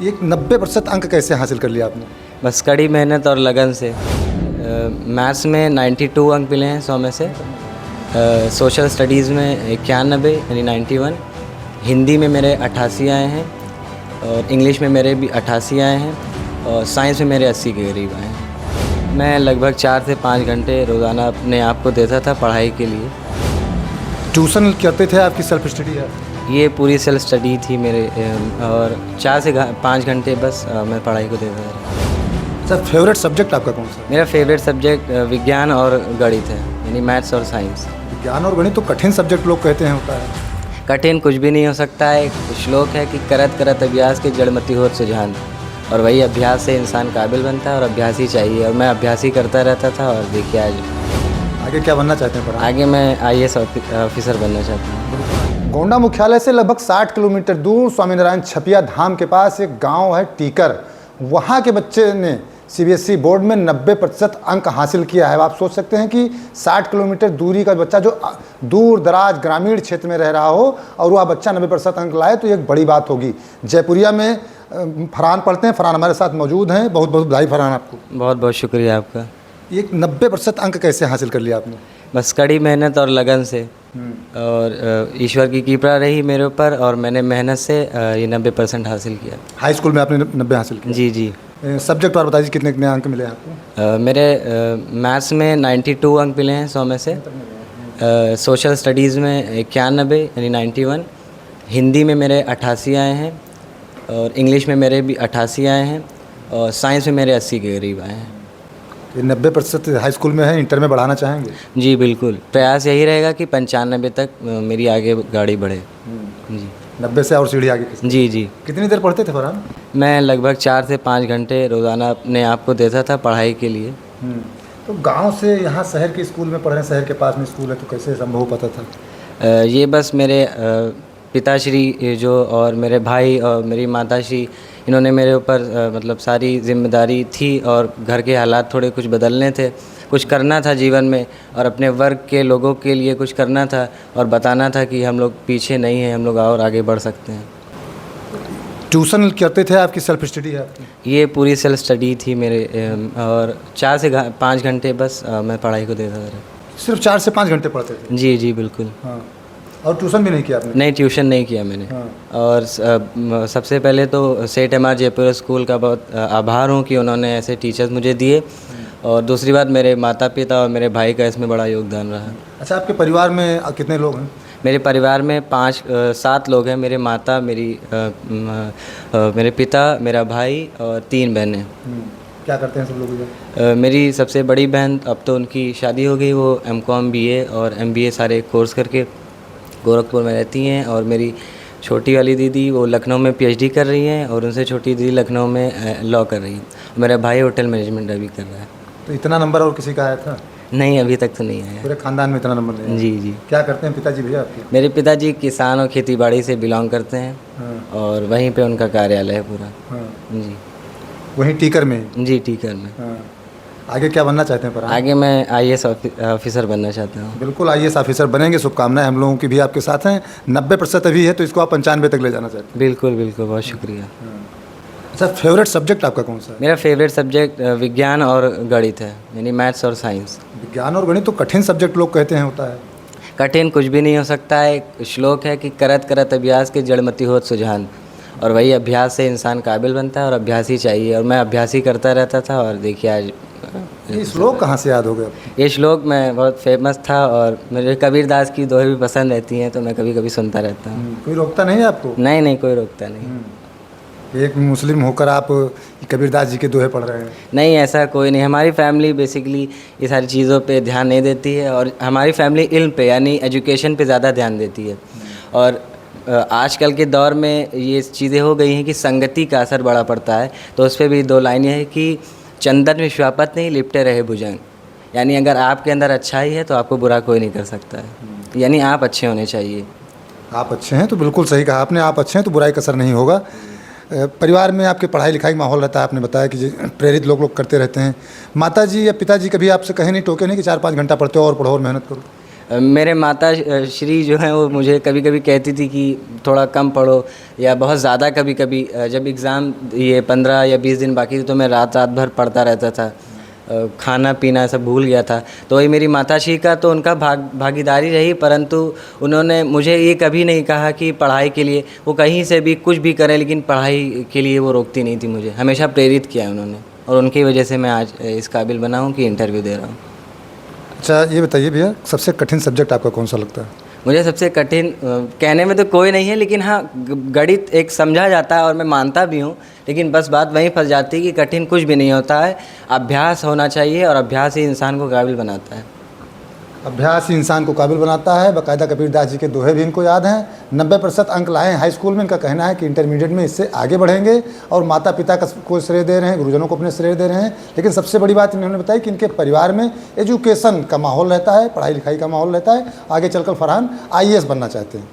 ये 90% अंक कैसे हासिल कर लिया आपने? बस कड़ी मेहनत और लगन से। मैथ्स में 92 अंक मिले हैं 100 में से। सोशल स्टडीज़ में 91 यानी 91। हिंदी में मेरे 88 आए हैं और इंग्लिश में मेरे भी 88 आए हैं और साइंस में मेरे 80 के करीब आए हैं। मैं लगभग 4 से 5 घंटे रोज़ाना अपने आप को देता था पढ़ाई के लिए। ट्यूशन करते थे, आपकी सेल्फ स्टडी है? ये पूरी सेल्फ स्टडी थी मेरे और 4 से 5 घंटे बस मैं पढ़ाई को देता था। सर, फेवरेट सब्जेक्ट आपका कौन सा? मेरा फेवरेट सब्जेक्ट विज्ञान और गणित है, यानी मैथ्स और साइंस। विज्ञान और गणित तो कठिन सब्जेक्ट लोग कहते हैं होता है। कठिन कुछ भी नहीं हो सकता है। एक श्लोक है कि करत करत अभ्यास के जड़मति होत सुजान, और वही अभ्यास से इंसान काबिल बनता है और अभ्यास ही चाहिए। और मैं अभ्यास ही करता रहता था और देखिए आज आगे क्या बनना चाहते हैं? आगे मैं IAS ऑफिसर बनना चाहता हूँ। गोंडा मुख्यालय से लगभग 60 किलोमीटर दूर स्वामीनारायण छपिया धाम के पास एक गांव है टीकर। वहां के बच्चे ने CBSE बोर्ड में 90% अंक हासिल किया है। आप सोच सकते हैं कि 60 किलोमीटर दूरी का बच्चा जो दूर दराज ग्रामीण क्षेत्र में रह रहा हो और वह बच्चा 90% अंक लाए तो ये एक बड़ी बात होगी। जयपुरिया में फरहान पढ़ते हैं। फरहान हमारे साथ मौजूद हैं। बहुत बहुत बधाई फरहान आपको। बहुत बहुत शुक्रिया आपका। ये 90% अंक कैसे हासिल कर लिया आपने? बस कड़ी मेहनत और लगन से, और ईश्वर की कृपा रही मेरे ऊपर और मैंने मेहनत से ये 90% हासिल किया। हाई स्कूल में आपने 90 हासिल किया? जी जी। सब्जेक्ट और बताइए कितने कितने अंक मिले आपको? मेरे मैथ्स में 92 अंक मिले हैं 100 में से। सोशल स्टडीज़ में 91 यानी 91। हिंदी में मेरे 88 आए हैं और इंग्लिश में मेरे भी 88 आए हैं और साइंस में मेरे 80 के करीब आए हैं। ये 90% हाई स्कूल में है, इंटर में बढ़ाना चाहेंगे? जी बिल्कुल, प्रयास यही रहेगा कि 95 तक मेरी आगे गाड़ी बढ़े। जी 90 से और सीढ़ी आगे किसकी? जी जी। कितनी देर पढ़ते थे फरहान? मैं लगभग 4 से 5 घंटे रोज़ाना अपने आप को देता था पढ़ाई के लिए। तो गांव से यहाँ शहर के स्कूल में पढ़ रहे हैं, शहर के पास में स्कूल है, तो कैसे संभव हो पाता था? ये बस मेरे पिताश्री जो और मेरे भाई और मेरी माताश्री, इन्होंने मेरे ऊपर मतलब सारी जिम्मेदारी थी और घर के हालात थोड़े कुछ बदलने थे, कुछ करना था जीवन में और अपने वर्ग के लोगों के लिए कुछ करना था और बताना था कि हम लोग पीछे नहीं हैं, हम लोग और आगे बढ़ सकते हैं। ट्यूशन करते थे, आपकी सेल्फ स्टडी है आपकी? ये पूरी सेल्फ स्टडी थी मेरे और 4 से 5 घंटे बस मैं पढ़ाई को देता था। सिर्फ 4 से 5 घंटे पढ़ते थे? जी जी बिल्कुल। हाँ। और ट्यूशन भी नहीं किया आपने? नहीं, ट्यूशन नहीं किया मैंने। हाँ। और सबसे पहले तो सेठ MR जयपुर स्कूल का बहुत आभार हूँ कि उन्होंने ऐसे टीचर्स मुझे दिए, और दूसरी बात मेरे माता पिता और मेरे भाई का इसमें बड़ा योगदान रहा। अच्छा, आपके परिवार में कितने लोग हैं? मेरे परिवार में 7 लोग हैं। मेरे माता, मेरे पिता, मेरा भाई और 3 बहनें। क्या करते हैं सब लोग? मेरी सबसे बड़ी बहन, अब तो उनकी शादी हो गई, वो MCOM BA और MBA सारे कोर्स करके गोरखपुर में रहती हैं, और मेरी छोटी वाली दीदी वो लखनऊ में PhD कर रही हैं और उनसे छोटी दीदी लखनऊ में लॉ कर रही है। मेरा भाई होटल मैनेजमेंट अभी कर रहा है। तो इतना नंबर और किसी का आया था? नहीं, अभी तक तो नहीं आया। पूरे खानदान में इतना नंबर नहीं आया? जी जी। क्या करते हैं पिताजी भैया आपके? मेरे पिताजी किसान और खेतीबाड़ी से बिलोंग करते हैं। हाँ। और वहीं पे उनका कार्यालय है पूरा। हाँ। जी। वहीं टीकर में? जी टीकर में। हाँ। आगे क्या बनना चाहते हैं? आगे मैं IAS ऑफिसर बनना चाहता हूँ। बिल्कुल, IAS ऑफिसर बनेंगे, शुभकामनाएं हम लोगों की भी आपके साथ हैं। 90% अभी है तो इसको आप 95 तक ले जाना चाहते हैं? बिल्कुल बिल्कुल, बहुत शुक्रिया। अच्छा, फेवरेट सब्जेक्ट आपका कौन सा है? मेरा फेवरेट सब्जेक्ट विज्ञान और गणित है, यानी मैथ्स और साइंस। विज्ञान और गणित तो कठिन सब्जेक्ट लोग कहते हैं होता है। कठिन कुछ भी नहीं हो सकता है। एक श्लोक है कि करत करत अभ्यास के जड़मति होत सुजान, और वही अभ्यास से इंसान काबिल बनता है और अभ्यास ही चाहिए। और मैं अभ्यास ही करता रहता था और देखिए आज। ये श्लोक कहाँ से याद हो गया आपको? ये श्लोक मैं बहुत फेमस था और मुझे कबीरदास की दोहे भी पसंद रहती हैं, तो मैं कभी कभी सुनता रहता हूँ। कोई रोकता नहीं है आपको? नहीं नहीं, कोई रोकता नहीं। एक मुस्लिम होकर आप कबीरदास जी के दोहे पढ़ रहे हैं? नहीं, ऐसा कोई नहीं। हमारी फैमिली बेसिकली ये सारी चीज़ों पे ध्यान नहीं देती है, और हमारी फैमिली इल्म पे यानी एजुकेशन पे ज़्यादा ध्यान देती है। और आजकल के दौर में ये चीज़ें हो गई हैं कि संगति का असर बड़ा पड़ता है। तो उस पर भी 2 लाइनें हैं कि चंदन विश्वापत नहीं लिपटे रहे भुजंग, यानी अगर आपके अंदर अच्छाई है तो आपको बुरा कोई नहीं कर सकता है। यानी आप अच्छे होने चाहिए। आप अच्छे हैं तो बिल्कुल सही कहा आपने, आप अच्छे हैं तो बुराई का असर नहीं होगा। परिवार में आपके पढ़ाई लिखाई का माहौल रहता है, आपने बताया कि प्रेरित लोग करते रहते हैं। माता जी या पिताजी कभी आपसे कहे नहीं, टोके नहीं कि 4-5 घंटा पढ़ते हो और पढ़ो और मेहनत करो? मेरे माता श्री जो हैं वो मुझे कभी कभी कहती थी कि थोड़ा कम पढ़ो, या बहुत ज़्यादा कभी कभी जब एग्ज़ाम ये 15 या 20 दिन बाकी थे तो मैं रात रात भर पढ़ता रहता था, खाना पीना सब भूल गया था। तो वही मेरी माताश्री का तो उनका भागीदारी रही, परंतु उन्होंने मुझे ये कभी नहीं कहा कि पढ़ाई के लिए वो कहीं से भी कुछ भी करें, लेकिन पढ़ाई के लिए वो रोकती नहीं थी मुझे, हमेशा प्रेरित किया उन्होंने, और उनकी वजह से मैं आज इस काबिल बना हूँ कि इंटरव्यू दे रहा हूँ। अच्छा ये बताइए भैया, सबसे कठिन सब्जेक्ट आपका कौन सा लगता है? मुझे सबसे कठिन कहने में तो कोई नहीं है, लेकिन हाँ गणित एक समझा जाता है और मैं मानता भी हूँ, लेकिन बस बात वहीं फंस जाती है कि कठिन कुछ भी नहीं होता है, अभ्यास होना चाहिए और अभ्यास ही इंसान को काबिल बनाता है। अभ्यास ही इंसान को काबिल बनाता है, बाकायदा कबीरदास जी के दोहे भी इनको याद हैं। 90% अंक लाए हैं हाई स्कूल में, इनका कहना है कि इंटरमीडिएट में इससे आगे बढ़ेंगे, और माता पिता को श्रेय दे रहे हैं, गुरुजनों को अपने श्रेय दे रहे हैं। लेकिन सबसे बड़ी बात इन्होंने बताई कि इनके परिवार में एजुकेशन का माहौल रहता है, पढ़ाई लिखाई का माहौल रहता है। आगे चलकर फरहान IAS बनना चाहते हैं।